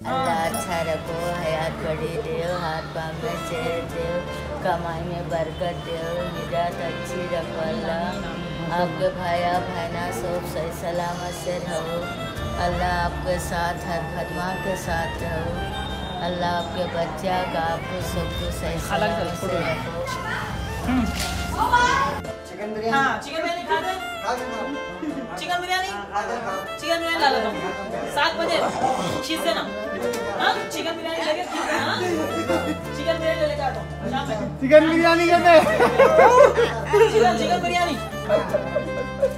اللہ اچھا رکھو، حیات بڑی دیو، ہاتھ پاؤں میں چہر دیو، کمائی میں برکت دیو، نجات اچھی رکھو اللہ، آپ کے بھائیاں بہناں سب صحیح سلامت سے رہو، اللہ آپ کے ساتھ ہر خدمہ کے ساتھ رہو، اللہ آپ کے بچہ کا آپ کو سب کو صحیح سلامت سے رکھو۔ چکن بریانی کھاتے ہیں؟ چکن بریانی لا لیتا ہوں 7 بجے کھیز دینا، چکن بریانی لے کے کھیز دینا، چکن بریانی لے کے آتا ہوں شام میں۔ چکن بریانی کہتے ہیں چکن بریانی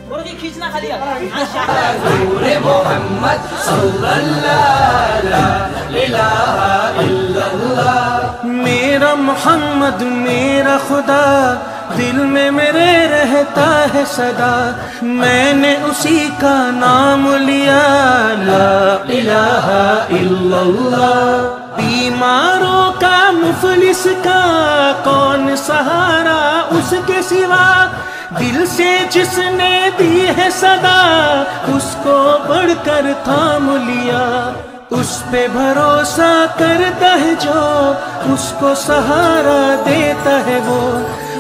مرغی کھینچنا خالی رسول محمد صلی اللہ لا الہ الا اللہ، میرا محمد میرا خدا دل میں میرے رہتا ہے صدا، میں نے اسی کا نام لیا لا الہ الا اللہ، بیماروں کا مفلس کا کون سہارا اس کے سوا، دل سے جس نے دی ہے صدا اس کو بڑھ کر تھام لیا، اس پہ بھروسہ کرتا ہے جو اس کو سہارا دیتا ہے وہ،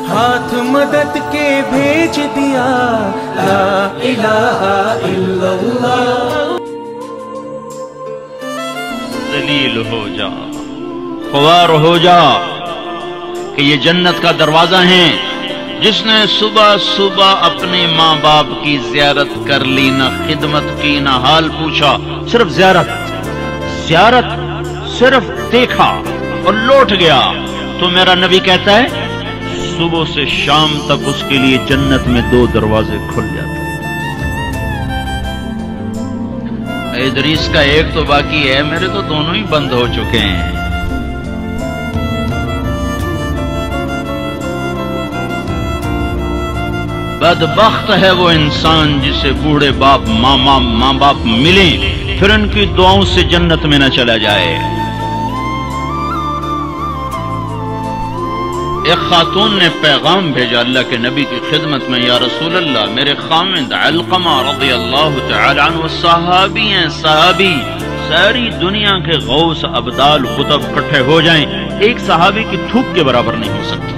ہاتھ مدد کے بھیج دیا لا الہ الا اللہ۔ ذلیل ہو جا، خوار ہو جا کہ یہ جنت کا دروازہ ہے، جس نے صبح صبح اپنے ماں باپ کی زیارت کر لی، نہ خدمت کی نہ حال پوچھا، صرف زیارت صرف دیکھا اور لوٹ گیا، تو میرا نبی کہتا ہے صبح سے شام تک اس کے لیے جنت میں 2 دروازے کھل جاتے ہیں۔ ادریس کا ایک تو باقی ہے، میرے تو دونوں ہی بند ہو چکے ہیں۔ بدبخت ہے وہ انسان جسے بوڑھے باپ ماں باپ ملیں پھر ان کی دعاؤں سے جنت میں نہ چلا جائے۔ ایک خاتون نے پیغام بھیجا اللہ کے نبی کی خدمت میں، یا رسول اللہ میرے خاوند علقمہ رضی اللہ تعالی عنہ صحابی ہیں، صحابی، ساری دنیا کے غوث ابدال قطب اکٹھے ہو جائیں ایک صحابی کی تھوک کے برابر نہیں ہو سکتا،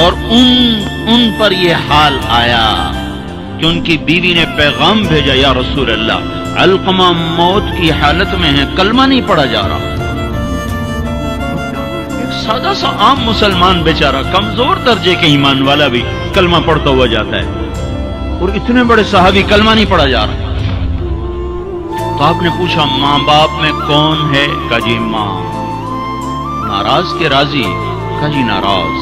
اور ان پر یہ حال آیا کہ ان کی بیوی نے پیغام بھیجا، یا رسول اللہ علقمہ موت کی حالت میں ہے، کلمہ نہیں پڑھا جا رہا۔ سادہ سا عام مسلمان بیچارہ کمزور درجے کے ایمان والا بھی کلمہ پڑھتا ہوا جاتا ہے، اور اتنے بڑے صحابی کلمہ نہیں پڑھا جا رہا۔ تو آپ نے پوچھا ماں باپ میں کون ہے؟ کہا جی ماں۔ ناراض کے راضی؟ کہا جی ناراض۔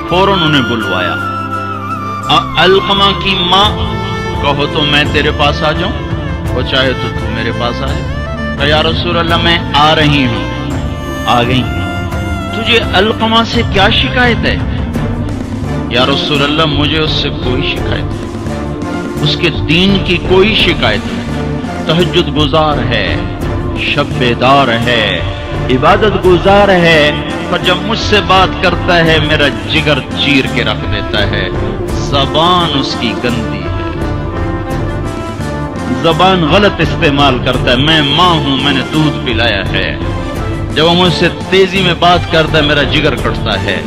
فوراً انہیں بلوایا۔ علقمہ کی ماں، کہو تو میں تیرے پاس آ جاؤں، وہ چاہے تو میرے پاس آئے۔ کہا یا رسول اللہ میں آ رہی ہوں۔ آ گئی۔ تجھے علقمہ سے کیا شکایت ہے؟ یا رسول اللہ مجھے اس سے کوئی شکایت نہیں، اس کے دین کی کوئی شکایت نہیں، تہجد گزار ہے، شب بیدار ہے، عبادت گزار ہے، پر جب مجھ سے بات کرتا ہے میرا جگر چیر کے رکھ دیتا ہے، زبان اس کی گندی ہے، زبان غلط استعمال کرتا ہے، میں ماں ہوں میں نے دودھ پلایا ہے، جب وہ مجھ سے تیزی میں بات کرتا ہے میرا جگر کٹتا ہے۔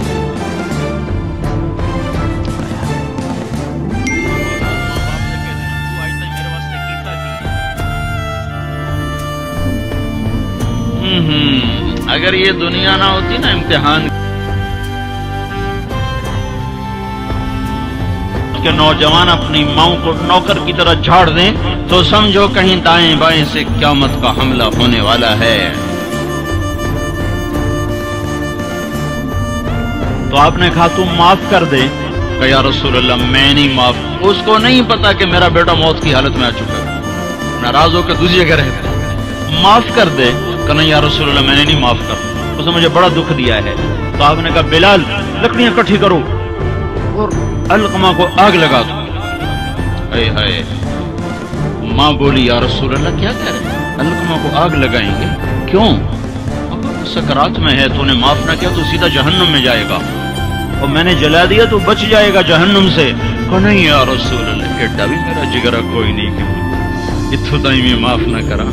اگر یہ دنیا نہ ہوتی نا امتحان کہ نوجوان اپنی ماؤں کو نوکر کی طرح جھاڑ دیں تو سمجھو کہیں دائیں بائیں سے قیامت کا حملہ ہونے والا ہے۔ تو آپ نے کہا تم معاف کر دے؟ کہ یا رسول اللہ میں نہیں معاف، اس کو نہیں پتا کہ میرا بیٹا موت کی حالت میں آ چکا ہے، ناراض ہو کے دوسری جگہ رہتا ہے، معاف کر دے؟ کہ نہیں یا رسول اللہ میں نے نہیں معاف کر، اس نے مجھے بڑا دکھ دیا ہے۔ تو آپ نے کہا بلال لکڑیاں اکٹھی کرو اور علقمہ کو آگ لگا دو۔ اے ہائے، ماں بولی یا رسول اللہ کیا کہہ رہے ہیں، علقمہ کو آگ لگائیں گے؟ کیوں؟ سکرات میں ہے، تو نے معاف نہ کیا تو سیدھا جہنم میں جائے گا، اور میں نے جلا دیا تو بچ جائے گا جہنم سے۔ کہ نہیں یا رسول اللہ، ایڈا بھی میرا جگرہ کوئی نہیں کہ इत्थों ताई मैं माफ ना करा,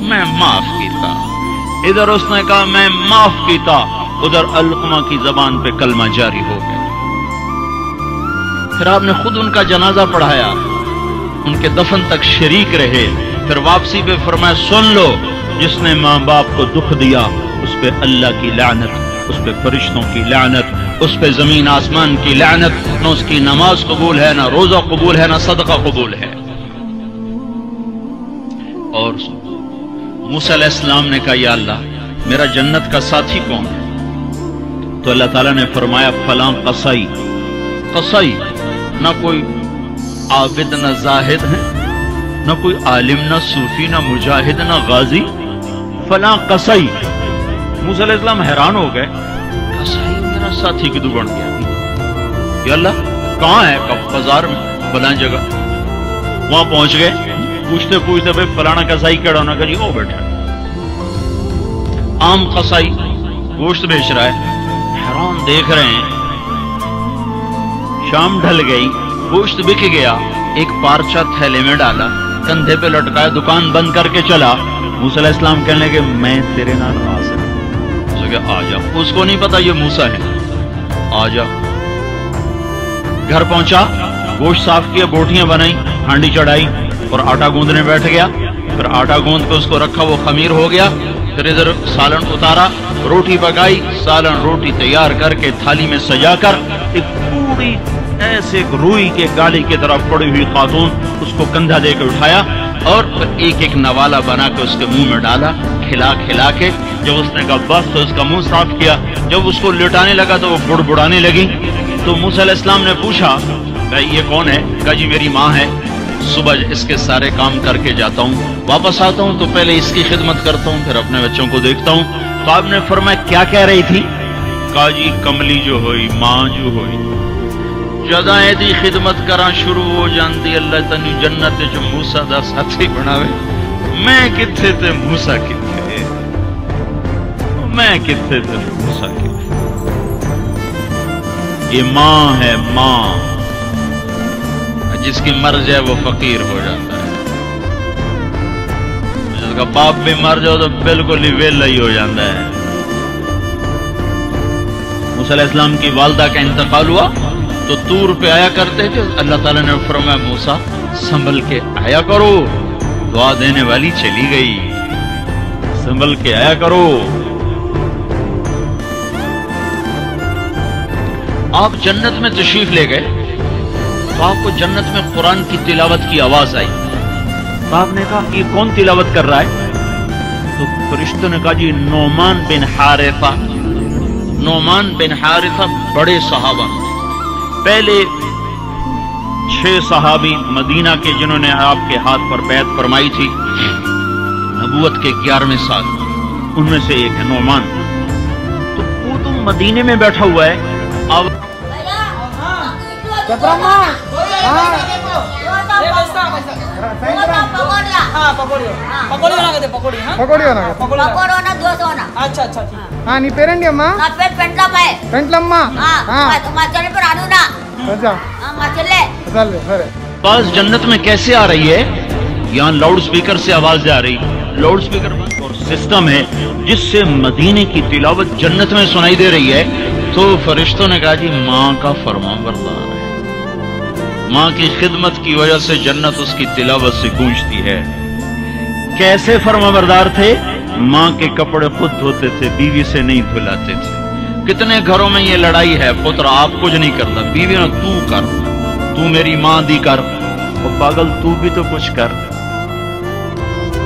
मैं माफ कीता। इधर उसने कहा मैं माफ कीता, उधर अलकमा की जबान पे कलमा जारी हो गया। फिर आपने खुद उनका जनाजा पढ़ाया, उनके दफन तक शरीक रहे। फिर वापसी पे फरमाया सुन लो, जिसने माँ बाप को दुख दिया उस पे अल्लाह की लानत, उस पे फरिश्तों की लानत, उस पे जमीन आसमान की लानत। न उसकी नमाज कबूल है, ना रोजा कबूल है, ना सदका कबूल है। और मूसा अलैहिस्सलाम ने कहा या अल्लाह, मेरा जन्नत का साथी कौन है? तो अल्लाह ताला ने फरमाया फलां कसाई। कसाई ना कोई आबिद ना जाहिद है, ना कोई आलिम ना सूफी ना मुजाहिद ना गाजी, फलां कसाई। मूसा अलैहिस्सलाम हैरान हो गए, कसाई मेरा साथी किदू बन गया? या अल्लाह कहाँ है? कब? बाजार में, फलां जगह। वहां पहुंच गए, पूछते पूछते भाई फलाना कसाई केड़ा होना का जी वो बैठा। आम कसाई गोश्त बेच रहा है, हैरान देख रहे हैं। शाम ढल गई, गोश्त बिक गया, एक पारचा थैले में डाला, कंधे पे लटकाया, दुकान बंद करके चला। मूसा अलैहिस्सलाम कहने लगे मैं तेरे नाल आ सकता, आ जा। उसको नहीं पता ये मूसा है, आ जा। घर पहुंचा, गोश्त साफ किया, बोटियां बनाई, हांडी चढ़ाई और आटा गूंदने बैठ गया। फिर आटा गूंद के उसको रखा, वो खमीर हो गया। फिर इधर सालन उतारा, रोटी पकाई, सालन रोटी तैयार करके थाली में सजाकर एक पूरी ऐसे रुई के गाली की तरफ पड़ी हुई खातून, उसको कंधा देकर उठाया और एक एक नवाला बना के उसके मुंह में डाला, खिला खिला के। जब उसने कहा बस तो उसका मुंह साफ किया। जब उसको लिटाने लगा तो वो बुड़बुड़ाने लगी। तो मूसा अलैहिस्सलाम ने पूछा भाई ये कौन है? कहा जी मेरी माँ है, सुबह इसके सारे काम करके जाता हूँ, वापस आता हूँ तो पहले इसकी खिदमत करता हूँ, फिर अपने बच्चों को देखता हूँ। तो आपने फरमाया क्या कह रही थी? कहा जी कमली जो हुई, माँ जो हुई, जदा एदी खिदमत करा शुरू हो जाती, अल्लाह तनु जन्नत च मूसा दा साथी बनावे। मैं किथे ते मूसा किथे, मैं किथे ते मूसा किथे। ये माँ है, माँ, जिसकी मर जाए वो फकीर हो जाता है, जिसका बाप भी मर जाओ तो बिल्कुल ही वेला ही हो जाता है। मूसा अलैहिस्सलाम की वालदा का इंतकाल हुआ तो तूर पे आया करते थे। अल्लाह ताला ने फरमाया मूसा संभल के आया करो, दुआ देने वाली चली गई, संभल के आया करो। आप जन्नत में तशरीफ ले गए तो आपको जन्नत में कुरान की तिलावत की आवाज आई। तो आपने कहा ये कौन तिलावत कर रहा है? तो फरिश्तों ने कहा जी नोमान बिन हारिसा। नोमान बिन हारिसा बड़े सहाबा, पहले 6 सहाबी मदीना के जिन्होंने आपके हाथ पर बैत फरमाई थी नबूवत के 11वें साल, उनमें से एक है नोमान। तो वो तो मदीने में बैठा हुआ है। अब अच्छा अच्छा ठीक। నీ పేరండి అమ్మా? నా పేరు పెంట్లమ్మాయి. పెంట్లమ్మ. మా చెల్లి పేరు అనునా. अच्छा మా చెల్లె. चल सरे आवाज जन्नत में कैसे आ रही है? यहाँ लाउड स्पीकर से आवाज आ रही, लाउड स्पीकर और सिस्टम है जिससे मदीने की तिलावत जन्नत में सुनाई दे रही है। तो फरिश्तों ने कहा जी माँ का फरमाबरदार है, माँ की खिदमत की वजह से जन्नत उसकी तिलावत से गूंजती है। कैसे फरमाबरदार थे? माँ के कपड़े खुद धोते थे, बीवी से नहीं धुलाते थे। कितने घरों में ये लड़ाई है, पुत्र आप कुछ नहीं करता, बीवी ने तू कर, तू मेरी माँ दी कर। और पागल तू भी तो कुछ कर,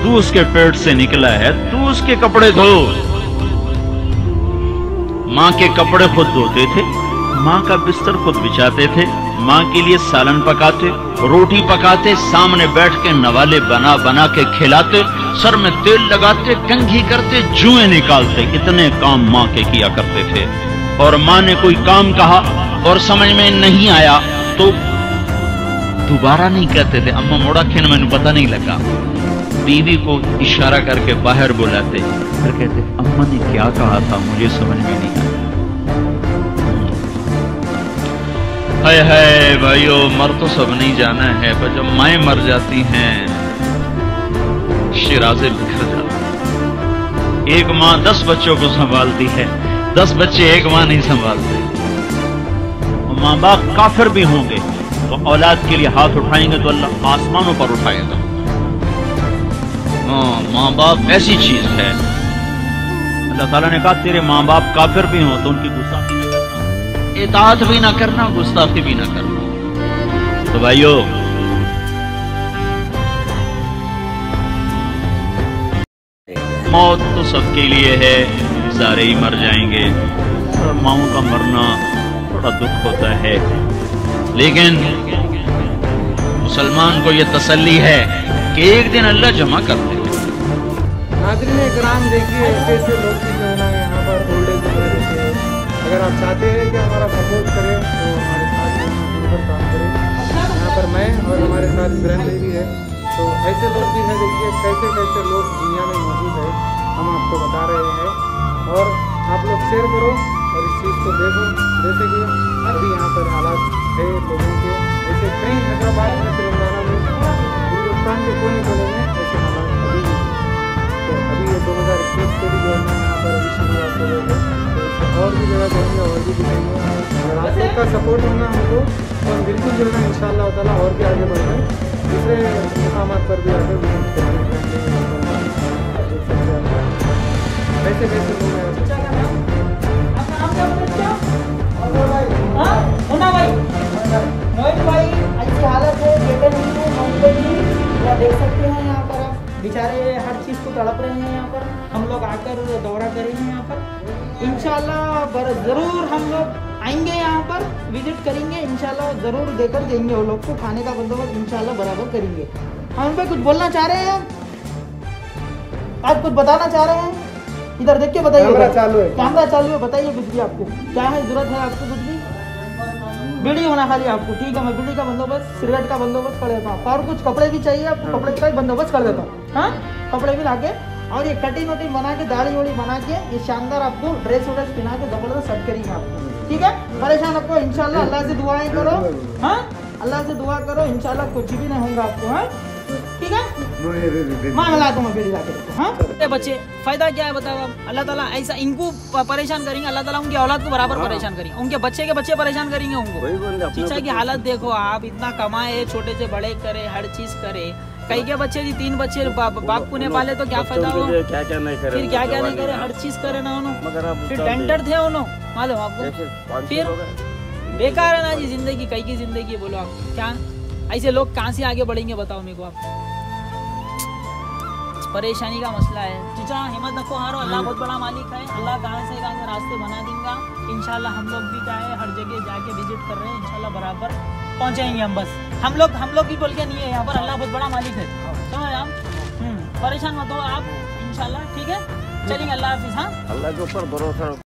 तू उसके पेट से निकला है, तू उसके कपड़े धो। माँ के कपड़े खुद धोते थे, माँ का बिस्तर खुद बिछाते थे, माँ के लिए सालन पकाते, रोटी पकाते, सामने बैठ के नवाले बना बना के खिलाते, सर में तेल लगाते, कंघी करते, जुएं निकालते। इतने काम माँ के किया करते थे। और माँ ने कोई काम कहा और समझ में नहीं आया तो दोबारा नहीं कहते थे, अम्मा मोड़ा खिन मैंने पता नहीं लगा। बीवी को इशारा करके बाहर बुलाते, फिर कहते अम्मा ने क्या कहा था मुझे समझ में नहीं आया। हाय हाय भाइयों, मर तो सब नहीं जाना है, पर जब माएँ मर जाती हैं शिराज़े बिखर जाते। एक माँ 10 बच्चों को संभालती है, 10 बच्चे एक माँ नहीं संभालते। माँ बाप काफिर भी होंगे तो औलाद के लिए हाथ उठाएंगे तो अल्लाह आसमानों पर उठाएगा। माँ बाप ऐसी चीज है, अल्लाह ताला ने कहा तेरे माँ बाप काफिर भी हों तो उनकी गुस्ताखी न करना, इताअत भी ना करना, गुस्ताखी भी ना करना। तो भाइयों, मौत तो सबके लिए है, सारे ही मर जाएंगे और माओं का मरना थोड़ा दुख होता है, लेकिन मुसलमान को यह तसल्ली है कि एक दिन अल्लाह जमा कर देगा। नाज़रीन इकराम, देखिए ऐसे ऐसे लोग भी जो है ना यहाँ पर ओल्ड एज में रहते हैं। अगर आप चाहते हैं कि हमारा सपोर्ट करें तो हमारे साथ मिलकर काम करें। यहाँ पर मैं और हमारे साथ इब्राहिम भी है, तो ऐसे लोग भी हैं। देखिए कैसे कैसे लोग दुनिया में मौजूद है, हम आपको बता रहे हैं और आप लोग शेयर करो और इस चीज़ को देखो। जैसे कि अभी यहाँ पर हालात है लोगों के, जैसे कई हैदराबाद में, तेलंगाना में, हिंदुस्तान के कोने कोने में ऐसे हालात अभी भी। तो अभी ये 2021 के भी जो है यहाँ पर अभी शुरुआत हो गई है, तो और भी जगह जाएंगे और भी दिखेंगे। अगर आप लोग का सपोर्ट होगा हमको तो हम बिल्कुल जो है ना इंशाअल्लाह ताला और भी आगे बढ़ रहे हैं, दूसरे मुकामात पर भी आकर विजिट करेंगे। कैसे कैसे लोग हैं मोहित भाई, अच्छी हालत है, बेटे नहीं है, मोहल्ले नहीं, देख सकते हैं यहाँ पर आप बेचारे हर चीज़ को तड़प रहे हैं। यहाँ पर हम लोग आकर दौरा करेंगे यहाँ पर इंशाल्लाह, ज़रूर हम लोग आएंगे यहाँ पर, विजिट करेंगे इंशाल्लाह, ज़रूर देकर देंगे वो लोग को खाने का बंदोबस्त इंशाल्लाह बराबर करेंगे। हम पे कुछ बोलना चाह रहे हैं, आप कुछ बताना चाह रहे हैं? इधर देख के बताइए। कैमरा चालू है, बताइए कुछ भी आपको क्या है, जरूरत है आपको कुछ भी? बीड़ी होना खाली आपको, ठीक है, मैं बीड़ी का बंदोबस्त, सिगरेट का बंदोबस्त कर देता हूँ, और कुछ कपड़े भी चाहिए आपको, कपड़े का बंदोबस्त कर देता हूँ। हाँ, कपड़े भी लाके, और ये कटिंग वटिंग बना के, दाढ़ी वाड़ी बना के, ये शानदार आपको ड्रेस व्रेस पहना के जबरदस्त सेट करेंगे आपको, ठीक है? परेशान आपको इंशाल्लाह, अल्लाह से दुआएं करो। हाँ, अल्लाह से दुआ करो, इंशाल्लाह कुछ भी नहीं होगा आपको। हाँ, ठीक है, मैं मिला दूंगा बीड़ी लाके। हाँ, बच्चे फायदा क्या है बताओ आप? अल्लाह ताला ऐसा इनको परेशान करेंगे, अल्लाह ताला उनकी औलाद को बराबर परेशान करेंगे, उनके बच्चे के बच्चे परेशान करेंगे उनको। शिक्षा की हालत देखो आप, इतना कमाए, छोटे से बड़े करे, हर चीज करे। कई के बच्चे जी 3 बच्चे बाप को नहीं पाले तो क्या फायदा हो, फिर क्या क्या नहीं करे, हर चीज करे ना उन्होंने, फिर टेंडर थे उन्होंने, मालूम आपको, फिर बेकार है ना जी जिंदगी, कई की जिंदगी बोलो आप। क्या ऐसे लोग कहाँ से आगे बढ़ेंगे बताओ मेरे को आप? परेशानी का मसला है। चीचा हिम्मत रखो, हारो, अल्लाह बहुत बड़ा मालिक है, अल्लाह कहाँ से रास्ते बना देगा इंशाल्लाह। हम लोग भी क्या है, हर जगह जाके विजिट कर रहे हैं, इंशाल्लाह बराबर पहुंचेंगे हम। बस हम लोग भी बोल के नहीं है यहाँ पर, अल्लाह बहुत बड़ा मालिक है, समझ आप? परेशान मत हो आप, इंशाल्लाह ठीक है, चलेंगे। अल्लाह हाफिज़। हाँ, अल्लाह के ऊपर भरोसा।